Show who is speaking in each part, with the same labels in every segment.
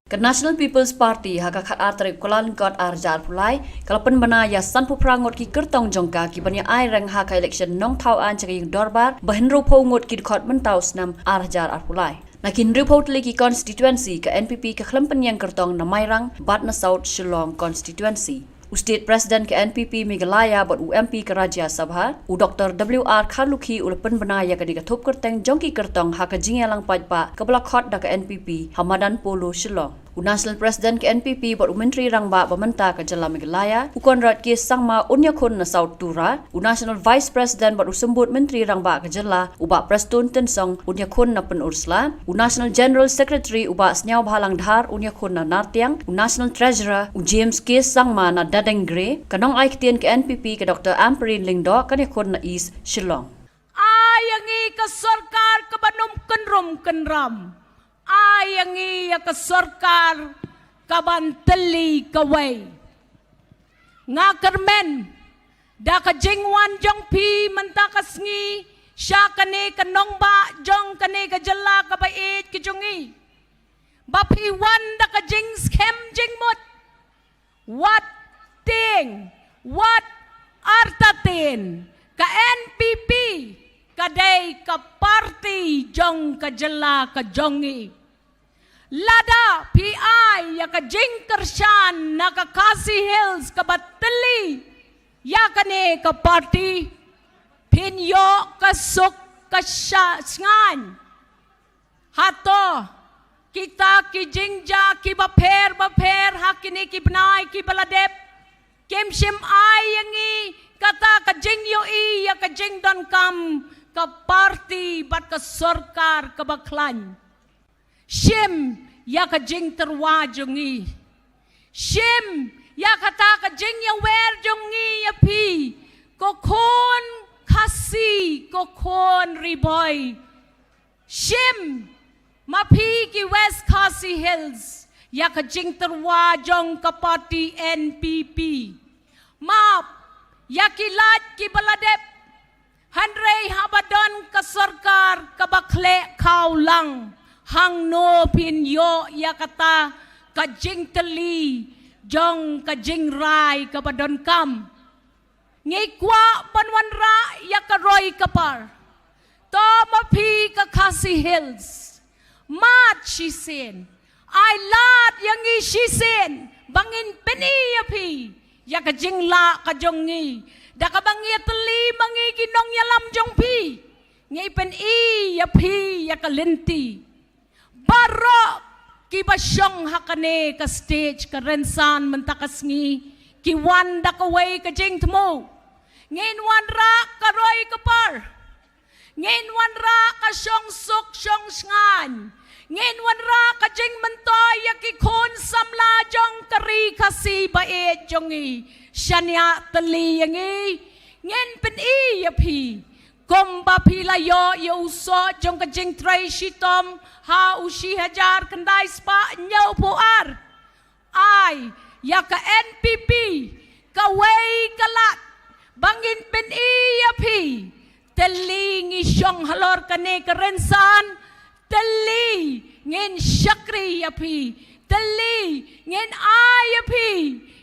Speaker 1: Ke National People's Party haka khat artre kolan kot arjar pulai kalapan bana ya san puprangot ki kyrtong jongka ki banya ai rang haka election nong thau an chagi dorbar bahin ro pho ngot ki khot man tau snam arjar arpulai nakin report le ki constituency ka NPP ka khlampan yang kyrtong na Mairang bat na South Shillong Constituency State President ke NPP Meghalaya buat UMP ke Rajya Sabha, Dr. WR Kharlukhi ulapan benaya ke dikatup kerteng jongki kertong haka jingelang pajpa ke belakot da ke NPP Hamadan Polo Shillong. National President ke NPP buat Menteri Rangba Bamenta ke Jala Meghalaya, Konrad K. Sangma unya kun na South Tura, National Vice President buat usembut Menteri Rangba ke Jala, ubak Prestun Tensong unya kun na Penursla, National General Secretary ubak Snyau Bhalang Dhar unya kun na Nartiang, National Treasurer James K. Sangma na Dadeng Grey, kanong aiktian ke NPP ke Dr. Amperin Lingdo kanya kun na East Shillong.
Speaker 2: Ayangi ke sarkar ke banum kenrum kenram. Ayangi ke sarkar ke banteli ke way. Nga kermen da ke jingwan jong pi mentakas ngi sya kane ke nongba jong kane ke jela ke bait ke jongi. Bapi wan da ke jing skem jing mut. What ting, what artatin ka NPP kadai ka parti jong ka jela ka jongi lada PI ya ka jingkershan na ka Kasi Hills ka bateli ya kane ka parti pinyo ka suk ka sngan hato kita ki jingja ki baper hakini ki bnai ki baladep kem shim ai yangi kata ka jingyo i ya ka jingdon kam ka parti bat ka sarkar ka baklan shim ya ka jing terwa jongi shim ya kata ka jing ya wer jongi ya pi kokon kasi kokon riboy shim mapi ki West Kasi Hills ya ka jing terwa jong ka parti NPP map ya ki lat ki baladep handrei habadon ka sarkar ka bakle kaulang hang no pin yo ya kata ka jing teli jong ka jing rai ka badon kam ngi kwa panwan ra ya ka roy kapar to mapi ka Kasi Hills mat shisen I lat yang i shisen bangin peni api ya ka jingla ka jongi da ka bangi teli mangi kinong yalam jong pi ngi pen i ya pi ya ka lenti barok ki basyong hakane ka stage ka rensan mentakas ngi ki wan da ka way ka jing tmo ngin wan ra ka roy ka par ngin wan ra ka syong suk syong sngan ngin wan ra ka jing mentoy ya ki khon samla jong kari kasi bae jongi shanya teli yangi ngin pen i ya pi komba pilayo yo so jong ka jing tray shitom ha ushi hajar kandai spa nyau puar ai ya ka NPP ka way kalat bangin pen i ya pi teli ngi syong halor kane kerensan teli ngin syakri ya pi teli ngin ai ya pi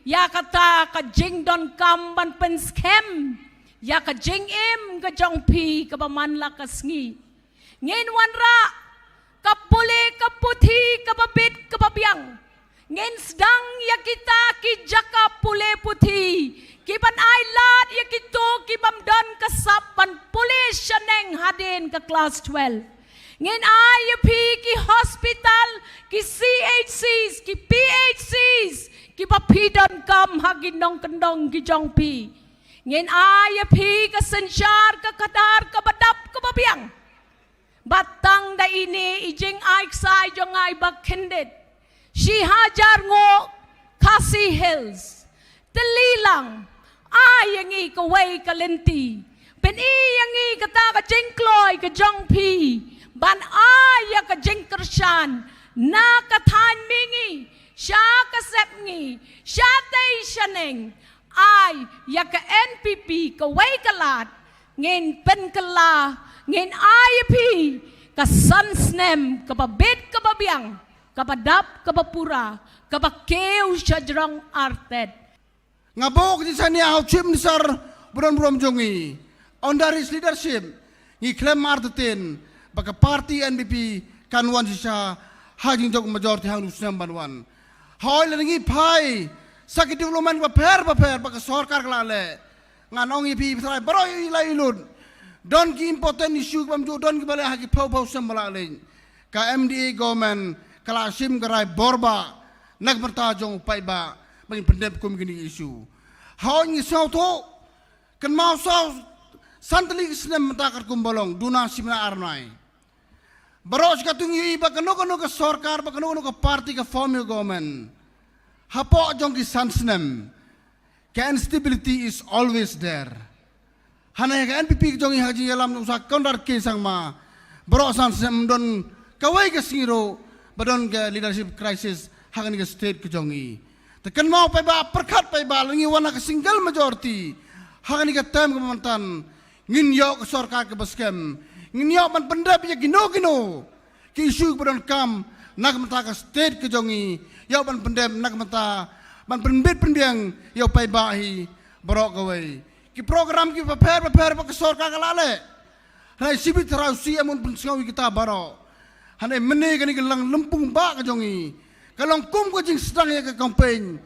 Speaker 2: ya kata ka jing don kam ban pen scam ya ka jing im ka jong pi ka baman la ka sngi ngin wan ra ka pule ka puthi ka babit ka babyang ngin sedang ya kita ki jaka pule puthi ki ban ai lat ya kito ki bamdan ka sap ban pule shaneng hadin ka class 12 ngin ai ya pi ki hospital ki CHCs ki PHCs ki bapidon kam haginong kendong ki jong pi ngin ai ya pi ka sensyar ka kadar ka badap ka babyang batang da ini ijing ai sai jong ai bakendit si hajar ngo Kasi Hills telilang ai yangi ka way ka lenti pen i yangi kata ka jingkloy ka jong pi ban ai ya ka jingkershan na ka than mingi sya ka sepngi sya tay shaneng ai ya ka NPP ka way kalat ngin pen kala ngin ai pi ka sansnem ka babit ka babyang kapadap kabapura kabakeu syajrang artet.
Speaker 3: Ngabok di sana haucim nisar buron jongi. Under his leadership, he claim artetin baka party NPP kanwan sisa hajing jog majority hang nusnam banwan. Hoi lengi pai sakit development paper baka sorkar kelale. Nganong ipi try baroi lailun. Don ki important issue bamju don ki bale haki pau sembalale. Ka MDA government kalasim gerai borba nak bertajong paiba bagi pendep kum gini isu. Hoi ni sauto kan mau sau santali kisnem mentakar kumbolong duna simna arnai. Baros katungi bakano ke sorkar bakano ke parti ke form government. Hapo jong ki sansnem. Ke instability is always there. Hana ke NPP jongi haji yalam usak kondar ke sang ma. Baros sansnem don kawai ke singiro badon ke leadership crisis hagan ke state ke jongi. Tekan mau paiba perkat paiba lengi wana ke single majority. Hagan ke tem ke mantan. Ngin yok sorkar ke baskem. Ngin yok man pendap ya gino. Ki isu kemudian kam nak mata ke state ke jongi. Yok man pendap nak mata man penbit pendiang yok pai bahi borok kawai. Ki program ki prepare ke sorkar ke lale. Hai sibit rausi amun pensengawi kita barok. Hanai mene kani gelang lempung ba ke jongi. Kalong kum ke jing sedang ya ke campaign.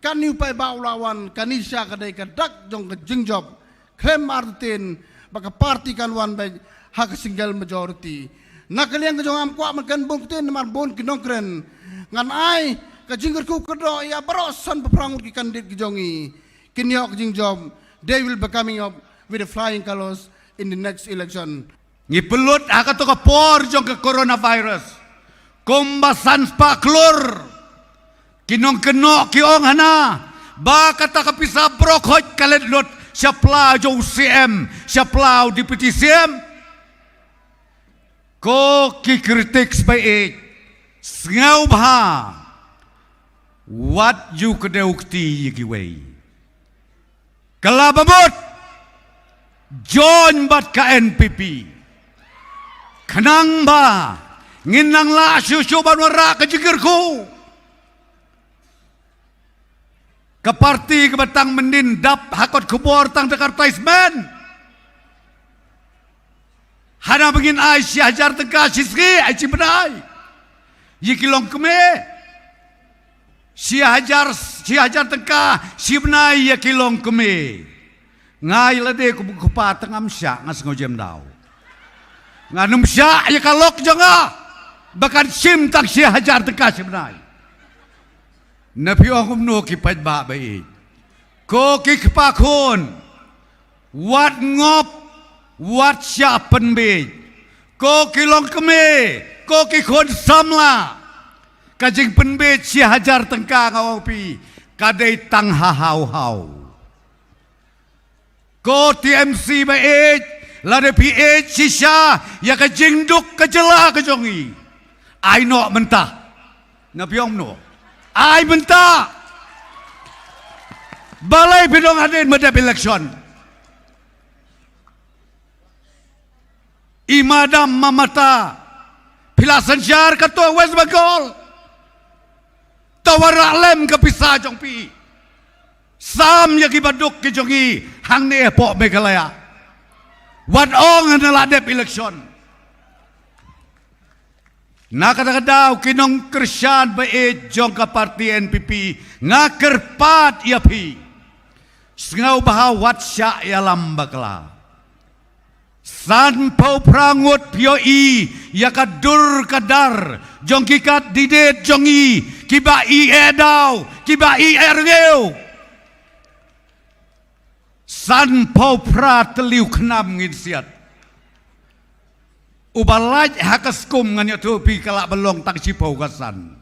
Speaker 3: Kani pai ba ulawan kanisha kadai ke dak jong ke jing job. Klaim Martin baka parti kanwan baik hak single majority. Nakaliang kejong am kuat makan buktin mar bon kinongkren. Ngan ai kejingker ku kedo ya berosan peperangut ki kandid kejongi. Kinyok kejing job. They will be coming up with the flying colors in the next election.
Speaker 4: Ngipelut akan to kapor jong ke coronavirus. Kumbasan spa klur. Kinong kenok kiong hana. Ba kata kapisa brokot kalet lot. Siaplau jauh CM, siaplau deputy CM. Ko ki kritik sebaik ngau bah. What you kedeukti yigiwei. Kalabamut John bat ka NPP. Kanang ba nginang la syusyu banwara ke jigirku. Ke parti ke batang menindap hakot kubor tang dekartaismen. Hana begin ai si hajar tengah sisri ai cibenai. Yikilong keme. Si hajar tengah si benai yakilong keme. Ngai lade kupa tengam syak ngas ngojem dau. Nganum syak ya kalok jonga. Bahkan sim tak si hajar tengah si benai. Nabi orang nu kipat ba baik. Ko kikpakun. Wat ngop. Wat siapen baik. Ko kilong keme. Ko kikon samla. Kajing penbet si hajar tengkang awapi. Kadai tang hau. Ko TMC baik. Lada PH sisa. Ya kajing duk kejela kejongi. I know mentah. Nabi orang nu. Ai benta balai bidong hadin medap election imadam mamata pilasan syar ketua West Bengal tawarak lem ke pisah jong pi sam yaki baduk ke jongi hang ne pok Meghalaya wat ong adalah dep election. Na kadang-kadang kinong kersyad baik jong ka parti NPP nga kerpat iapi. Sengau bahawat syak yalam bakla. San pau prangut POE ya kadur kadar jong kikat didet jongi kiba i edau kiba i erngeu. San pau prat teliu kenam ngisiat. Ubalaj hakaskum ngan tu pi kalak belong tak cipau kasan.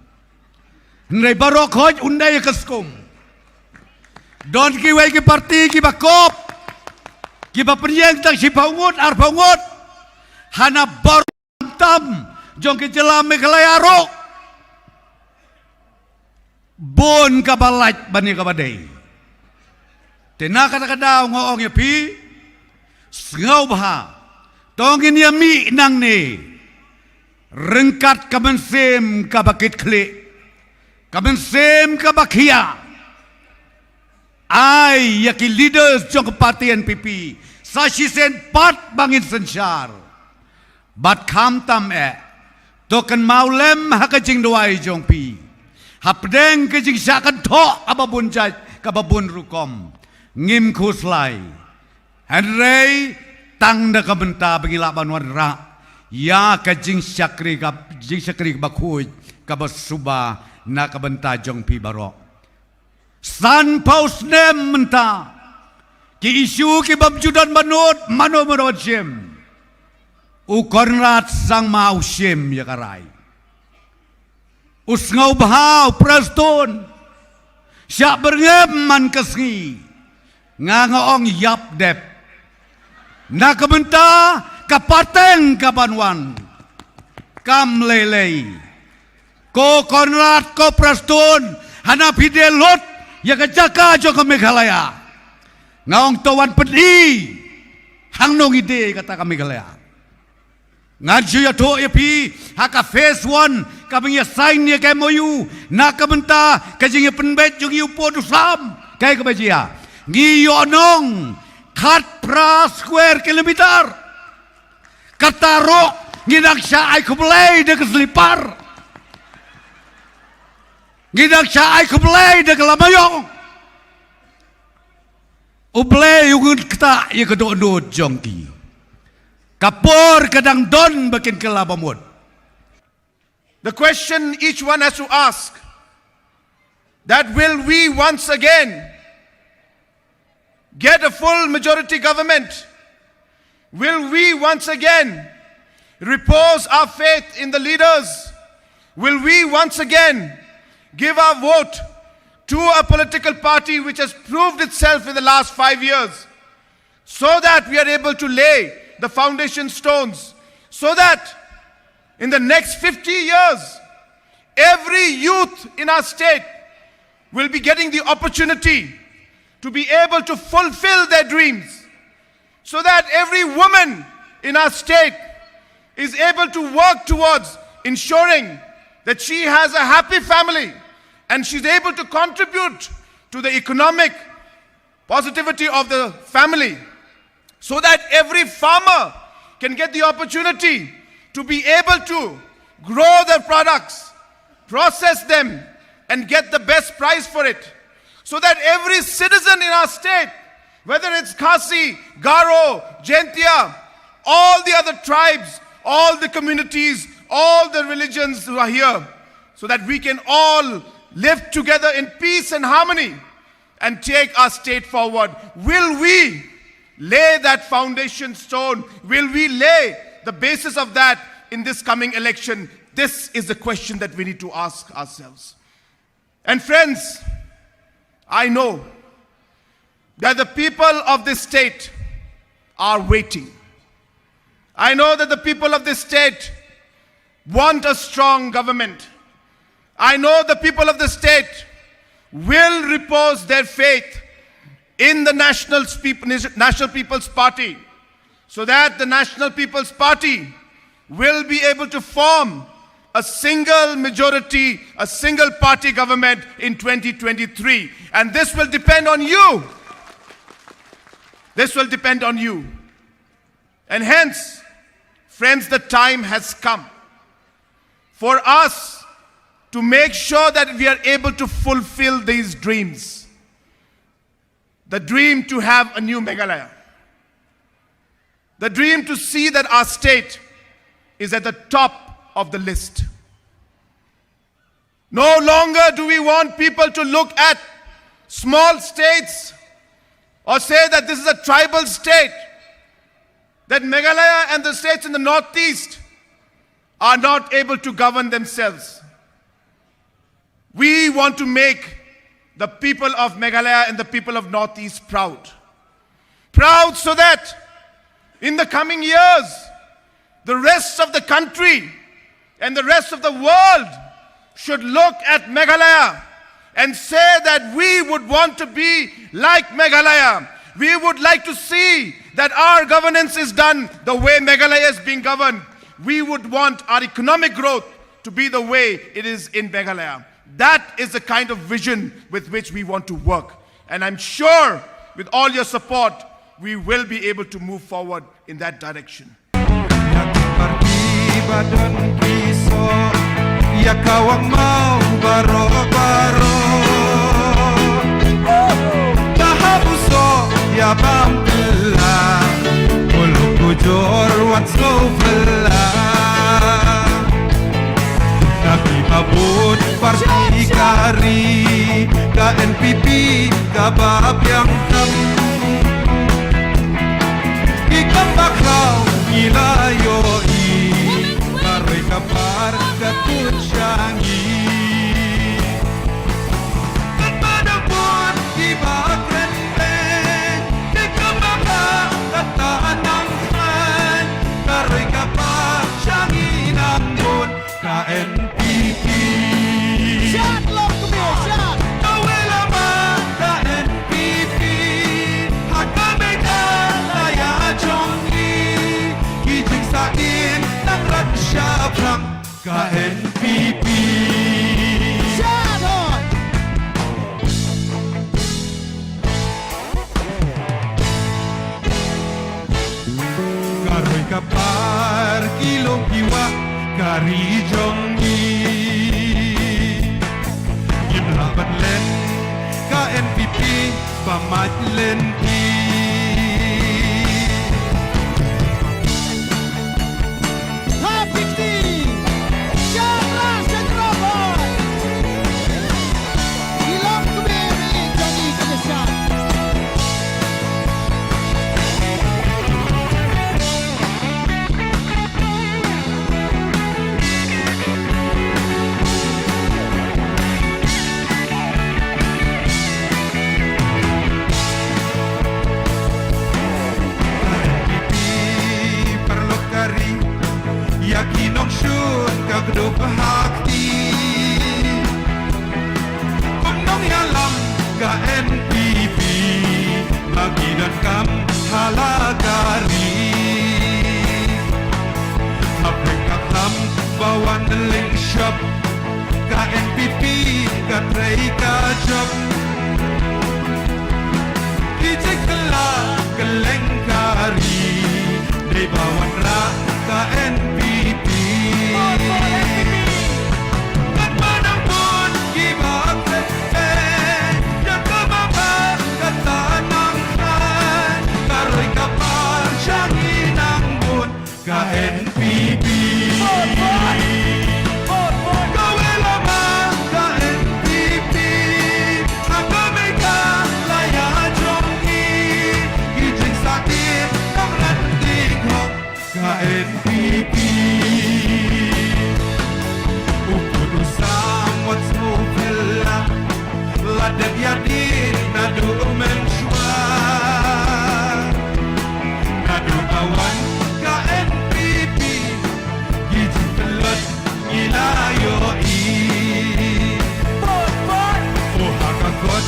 Speaker 4: Ndai barok hoj undai kaskum. Don ki wei ki parti ki bakop. Ki ba penyeng tak cipau ngut ar pangut. Hana bar tam jong ki jelam Meghalaya ro. Bon ka balaj bani ka badai. Tena kata-kata ngong ya pi. Ngau bah. Tongin ya mi nang ni. rengkat kabensem kabakit klik, kabensem kabakia. Ai yaki leaders jong parti NPP, sashi sen pat bangin sensyar. Bat kam tam token maulem hakajing doai jong pi. Hapdeng kajing syakan tok ababun jaj kababun rukom. Ngim kuslai. Henry tang da kabenta bangila banwan ra. Ya kajing syakri bakuj kabasuba na kabenta jong pi barok. San paus nem menta. Ki isu ki babjudan manut mano merawat jem. Ukonrat sang mau jem ya karai. Usngau bahau praston. Syak berngem man kesngi. Ngangaong yap dep. Na kabenta kapateng kabanwan. Kam lelei. Ko konrat ko praston. Hana pidelot. Ya kejaka jo ke Meghalaya. Ngaong tawan pedi. Hang nong ide kata ke Meghalaya. Ngadju ya to ya pi. Haka phase 1. Kabing ya sign ya ke MOU. Na kabenta. Kajing ya penbet jung yu po du sam. Kaya kebajia. Ngiyo nong. Kat pra square kilometer. Katarok. Ngidak siya ay kublay de keselipar. Ngidak siya ay kublay de kelamayong. Ublay yung kita ya kedok-dok jongki. Kapor kadang don bakin kelabamud.
Speaker 5: The question each one has to ask, that will we once again get a full majority government? Will we once again repose our faith in the leaders? Will we once again give our vote to a political party which has proved itself in the last 5 years, so that we are able to lay the foundation stones, so that in the next 50 years, every youth in our state will be getting the opportunity to be able to fulfill their dreams, so that every woman in our state is able to work towards ensuring that she has a happy family and she's able to contribute to the economic positivity of the family, so that every farmer can get the opportunity to be able to grow their products, process them, and get the best price for it. So that every citizen in our state, whether it's Khasi, Garo, Jaintia, all the other tribes, all the communities, all the religions who are here, so that we can all live together in peace and harmony and take our state forward. Will we lay that foundation stone? Will we lay the basis of that in this coming election? This is the question that we need to ask ourselves. And friends, I know that the people of this state are waiting. I know that the people of this state want a strong government. I know the people of the state will repose their faith in the National People's Party, so that the National People's Party will be able to form a single majority, a single party government in 2023. And this will depend on you. This will depend on you. And hence, friends, the time has come for us to make sure that we are able to fulfill these dreams. The dream to have a new Meghalaya. The dream to see that our state is at the top of the list. No longer do we want people to look at small states or say that this is a tribal state, that Meghalaya and the states in the northeast are not able to govern themselves. We want to make the people of Meghalaya and the people of Northeast proud. Proud so that in the coming years, the rest of the country and the rest of the world should look at Meghalaya and say that we would want to be like Meghalaya. We would like to see that our governance is done the way Meghalaya is being governed. we would want our economic growth to be the way it is in Meghalaya. That is the kind of vision with which we want to work. And I'm sure with all your support, we will be able to move forward in that direction.
Speaker 6: Ya kawang mau baro-baro Bahabuso ya bambela Ulu kujor wan sovela Nabi mabut parti kari Ka NPP ka babyang kam Ikam bakaw ilayoi Maroy kapar katut syangi Kan madapun ibak renteng Ikam bakaw katanang han Maroy kapar syangi namun ka NPP
Speaker 3: Siat long kami, siat.
Speaker 6: Tawelama ka NPP Haka Meghalaya jongi Kijing sakin ng raksyabrang ka NPP
Speaker 3: Siat hoy.
Speaker 6: Karoy kapar kilong kiwa kari jongi Imlaban len ka NPP pamat len ki
Speaker 3: Top 15. Siat lah, siat robot. Hilang kami, jadi kedesan.
Speaker 6: perlu kari yakinong syun kagdo pahakti Pemnong yalam ka NPP magidan kam halagari Apekak ham bawan deling shop ka NPP ka tray ka job Ijek kela kelengkari Di bawan ra ka NPP Kan manapun ibak renteng Yang kemama katanang han Karoy kapar syangi nangmun ka NPP Kawelama ka NPP Haka Meghalaya jongi Kijing sakit ng ranting hok ka NPP Upod usam what's movela Ladeg yadin nadu mensyua Nadu awan ka NPP Kijing telat ilayoi Ohakakot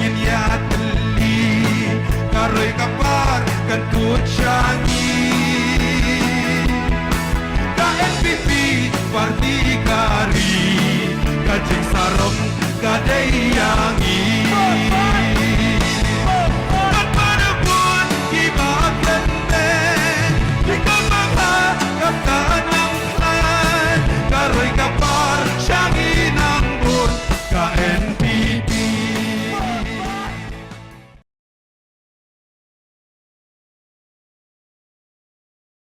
Speaker 6: nyin ya teli Karoy kapar kantut syangi